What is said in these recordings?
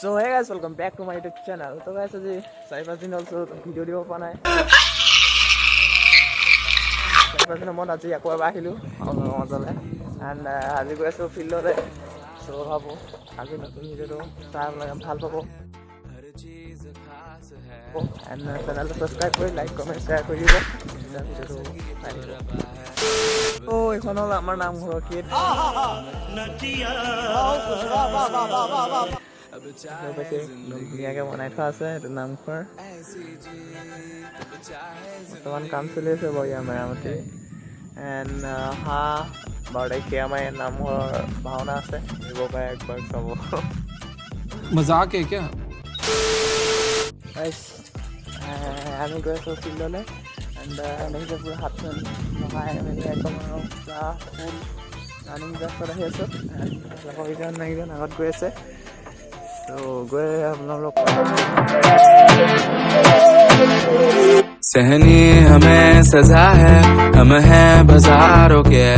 So hey guys, welcome back to my YouTube channel. So guys, আজি 4-5 দিন also video দিব পৰা নাই। 4-5 দিনৰ মূৰত আজি আকৌ এবাৰ আহিলোঁ মজালে এণ্ড আজি গৈ আছোঁ ফিল্ডলৈ। চ' ভাবোঁ আজি নতুন ভিডিঅ'টো চাই আপোনালোকে ভাল পাব এণ্ড চেনেলটো ছাবস্ক্ৰাইব কৰি লাইক কমেণ্ট শ্বেয়াৰ কৰি দিব ভিডিঅ'টো চাই দিব। ত' এইখন হ'ল আমাৰ নামঘৰৰ গেট। ধুনীয়াকৈ বনাই থোৱা আছে সেইটো নামঘৰ। বৰ্তমান কাম চলি আছে বাৰু ইয়াৰ মেৰামতি এণ্ড 12 তাৰিখে আমাৰ নামঘৰৰ ভাওনা আছে, দিব পাৰে একবাৰ চাব। मजाक है क्या? আমি গৈ আছোঁ ফিল্ডলৈ এণ্ড এনেকৈ পুৰা হাত লগাই মেলি একদম আৰু পুৰা ফুল ৰানিং ড্ৰেছত আহি আছোঁ। লগৰকেইজন নাইকেইজন আগত গৈ আছে। ত' গৈ আপোনালোক सहनी हमें सजा है, हम हैं बाजारों के,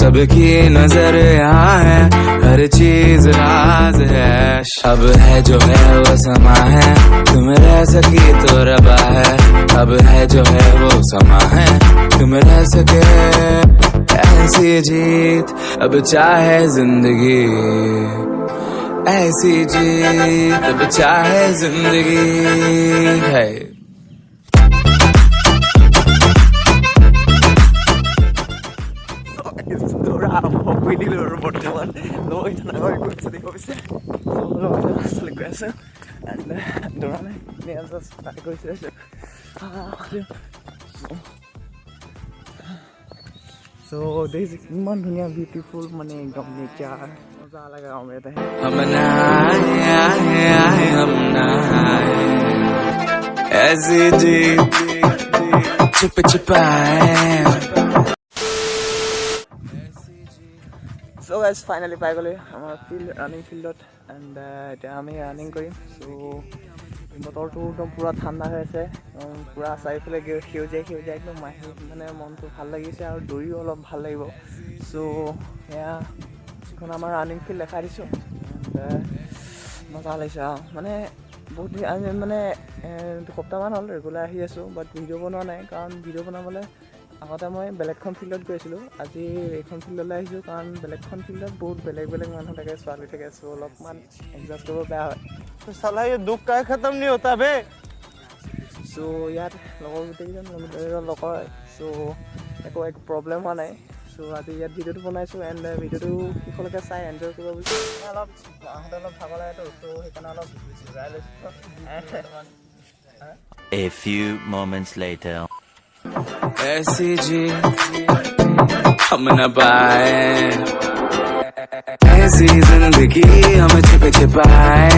सबकी नजर यहाँ है, हर चीज राज है। अब है जो है वो समा है, तुम रह सकी तो रबा है। अब है जो है वो समा है, तुम रह सके ऐसी जीत। अब चाहे जिंदगी ऐसी जीत, अब चाहे जिंदगी है। দৌৰা আৰম্ভ কৰি দিলোঁ আৰু বৰ্তমান লগৰকেইজন আগত গৈ আছে দিব পিছে লগৰকেইজন গৈ আছে এণ্ড দৌৰা নাই ষ্টাৰ্ট কৰিছে। চ' দেখিছে ইমান ধুনীয়া বিউটিফুল মানে একদম নেচাৰ মজা লাগে আৰু ইয়াতে। हम नहाए ऐसी जी छुप छुपाए। চ' গাইজ ফাইনেলি পাই গ'লে আমাৰ ৰানিং ফিল্ডত এণ্ড এতিয়া আমি ৰানিং কৰিম। চ' বতৰটো একদম পূৰা ঠাণ্ডা হৈ আছে, পূৰা চাৰিওফালে সেউজীয়া একদম মানে মনটো ভাল লাগিছে আৰু দৌৰিও অলপ ভাল লাগিব। চ' সেয়া এখন আমাৰ ৰানিং ফিল্ড দেখাই দিছোঁ এণ্ড মজা লাগিছে আৰু মানে বহুত আমি মানে দুসপ্তাহমান হ'ল ৰেগুলাৰ আহি আছোঁ বাট ভিডিঅ' বনোৱা নাই, কাৰণ ভিডিঅ' বনাবলৈ আগতে মই বেলেগখন ফিল্ডত গৈছিলোঁ। আজি এইখন ফিল্ডলৈ আহিছোঁ কাৰণ বেলেগখন ফিল্ডত বহুত বেলেগ মানুহ থাকে, ছোৱালী থাকে। চ' অলপমান এডজাষ্ট কৰিব বেয়া হয়। साला ये दुख का खत्म नहीं होता बे। চ' ইয়াত লগৰ গোটেইকেইজন লগৰ। চ' একো প্ৰব্লেম হোৱা নাই। চ' আজি ইয়াত ভিডিঅ'টো বনাইছোঁ এণ্ড ভিডিঅ'টো শেষলৈকে চাই এনজয় কৰিব বিচাৰিছোঁ। অলপ ভাগৰ লাগেতো, চ' সেইকাৰণে অলপ বুজাই লৈছোঁ। A few moments later. ऐसी जी हम न पाए, ऐसी जिंदगी हम छुप छुपाए।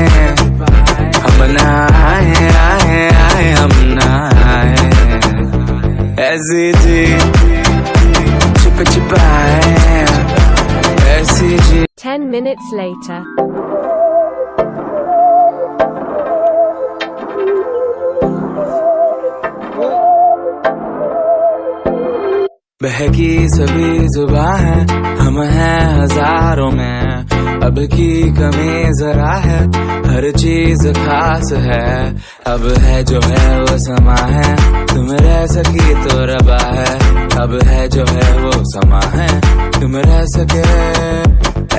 हम नहाए हम नहाए ऐसी जी छुप छुपाए। ऐसी जी 10 minutes later. बहकी सभी जुबां है, हम हैं हजारों में, अब की कमी जरा है, हर चीज खास है। अब है जो है वो समा है, तुम रह सकी तो रबा है। अब है जो है वो समा है, तुम रह सके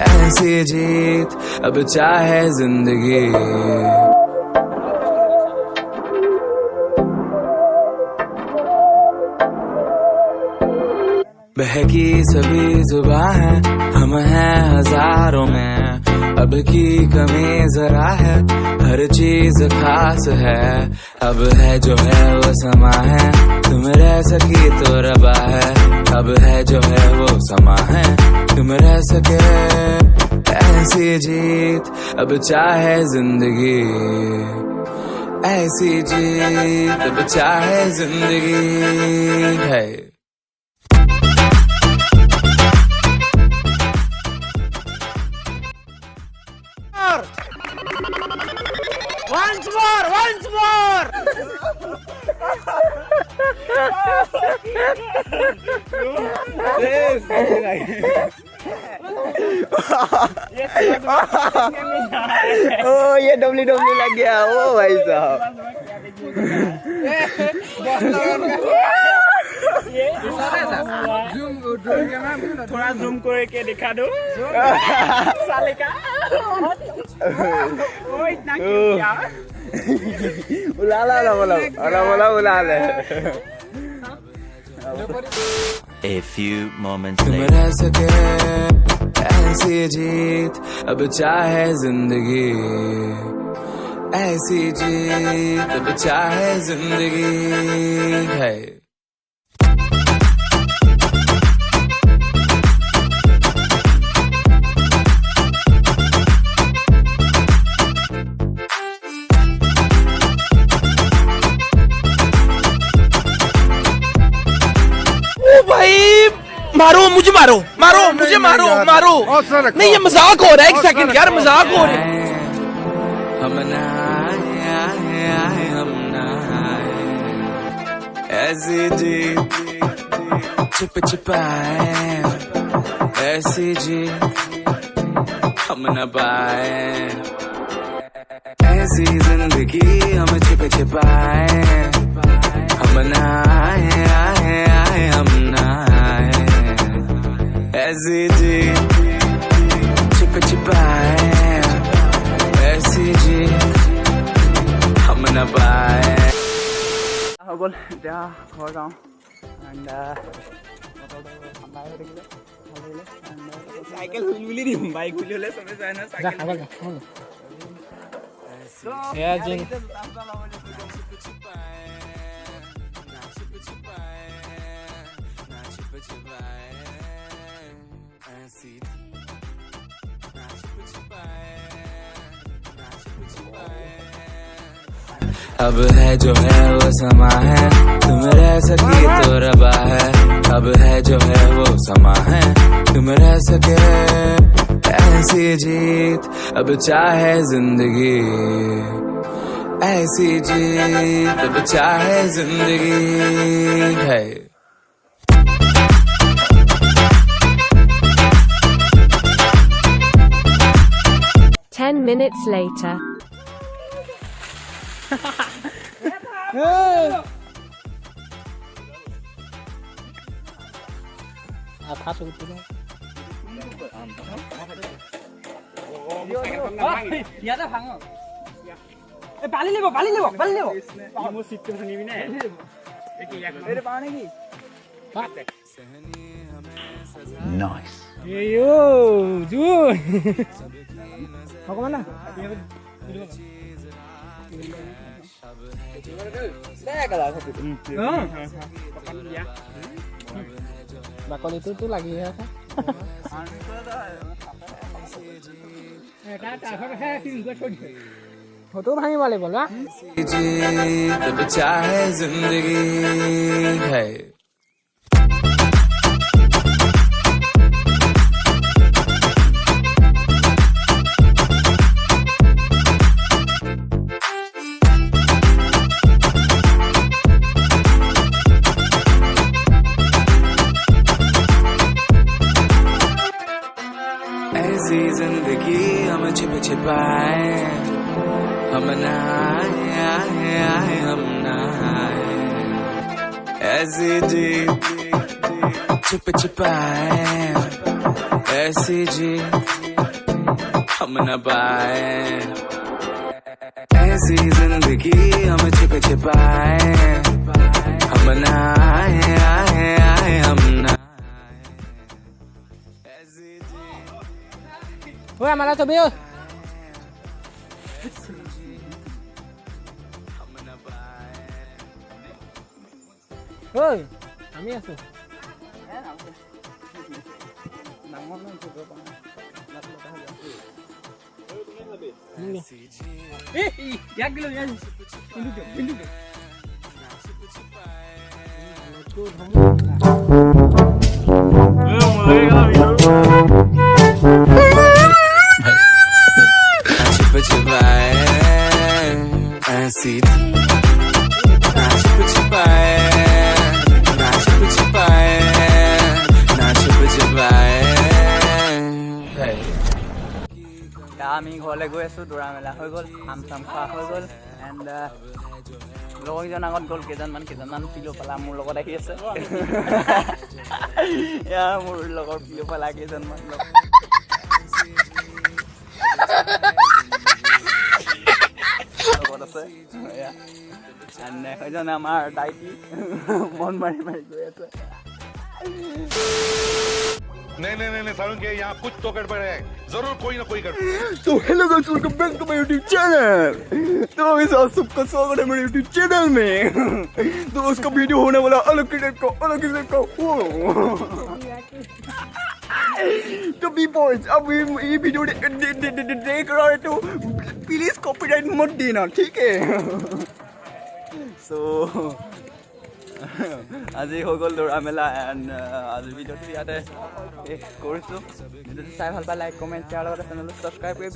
ऐसी जीत। अब चाहे जिंदगी बहकी सभी जुबां है, हम हैं हजारों में, अब की कमी जरा है, हर चीज खास है। अब है जो है वो समा है, तुम रह सकी तो रबा है। अब है जो है वो समा है, तुम रह सके ऐसी जीत। अब चाहे जिंदगी ऐसी जीत, अब चाहे जिंदगी है। Once more. ओ ये डबली डबली लग गया ओ भाई साहब। थोड़ा जूम करके दिखा दो साले का। ओ इतना क्यों क्या उला ला बोला उला ले। A few moments तुम later. रह सके ऐसी जीत अब चाहे जिंदगी, ऐसी जीत अब चाहे जिंदगी है। मारो मुझे मारो मुझे मारो नहीं ये मजाक हो रहा है। एक सेकंड यार मजाक हो रहा है। हम ना आए हम ना आए ऐसी जीत छुप छुपाए, ऐसी जीत हम न पाए, ऐसी जिंदगी हम छुप छुपाए। हम ना आए हम ना आए ऐसी जीत छुप छुपाए, ऐसी जीत हम न पाए। হৈ গ'ল এতিয়া ঘৰ যাওঁ এণ্ড ঠাণ্ডা হৈ থাকিলে ভাল লাগিলে। साइकिल हुली दिम बाइक हुली होले सबे जाय ना साइकिल अब है जो है वो समा है, तुम रह सकी तो रबा है। अब है जो है वो समा है, तुम रह सके ऐसी जीत अब चाहे जिंदगी, ऐसी जीत अब चाहे जिंदगी है। 10 minutes later. পালি লিব মোৰ সিটটো ভাঙিবি নে একি ইয়াক এৰে পাও নেকি Nice. এয়ো জু ভগৱান না বাকলিটো লাগিহে আছে। ফটো ভাঙিব লাগিব না। जीत अब चाहे जिंदगी है। ऐसी जिंदगी हम छिप छिपाए, हम ना आए हम ना आए ऐसी जीत छुप छिपाए, ऐसी जीत हम न पाए। ऐसी जिंदगी हम छिप छिपाए, हम ना आए हम ना ওই আমার ছবি ওই আমি আছো ইয়াক গেল ইয়াক छिप छिपाए, ऐसी ना छिप छिपाए, ना छिप छिपाए, ना छिप छिपाए আমি ঘৰলৈ গৈ আছোঁ, দৌৰা মেলা হৈ গ'ল, আম চাম খোৱা হৈ গ'ল। এণ্ড লগৰকেইজন আগত গ'ল, কেইজনমান পিলো পালা মোৰ লগত আহি আছে। এয়া মোৰ লগৰ পিলো পালা কেইজনমান লগত আছে। এয়া এণ্ড সেইজন আমাৰ দাইটি মন মাৰি মাৰি গৈ আছে। नहीं सारुण के यहाँ कुछ तो गड़बड़ है, जरूर कोई ना कोई गड़बड़। तो hello guys, welcome back to my YouTube channel. तो इस सबका स्वागत है मेरे यूट्यूब चैनल में। तो उसका वीडियो होने वाला अलग किस्म का तो बी बॉयज, अब ये वीडियो देख रहा है तो प्लीज कॉपीराइट मत देना, ठीक है? सो আজি হৈ গ'ল দৌৰা মেলা। এণ্ড আজি ভিডিঅ'টো ইয়াতে শেষ কৰিছোঁ। ভিডিঅ'টো চাই ভাল পালে লাইক কমেণ্ট শ্বেয়াৰ লগতে চেনেলটো ছাবস্ক্ৰাইব কৰি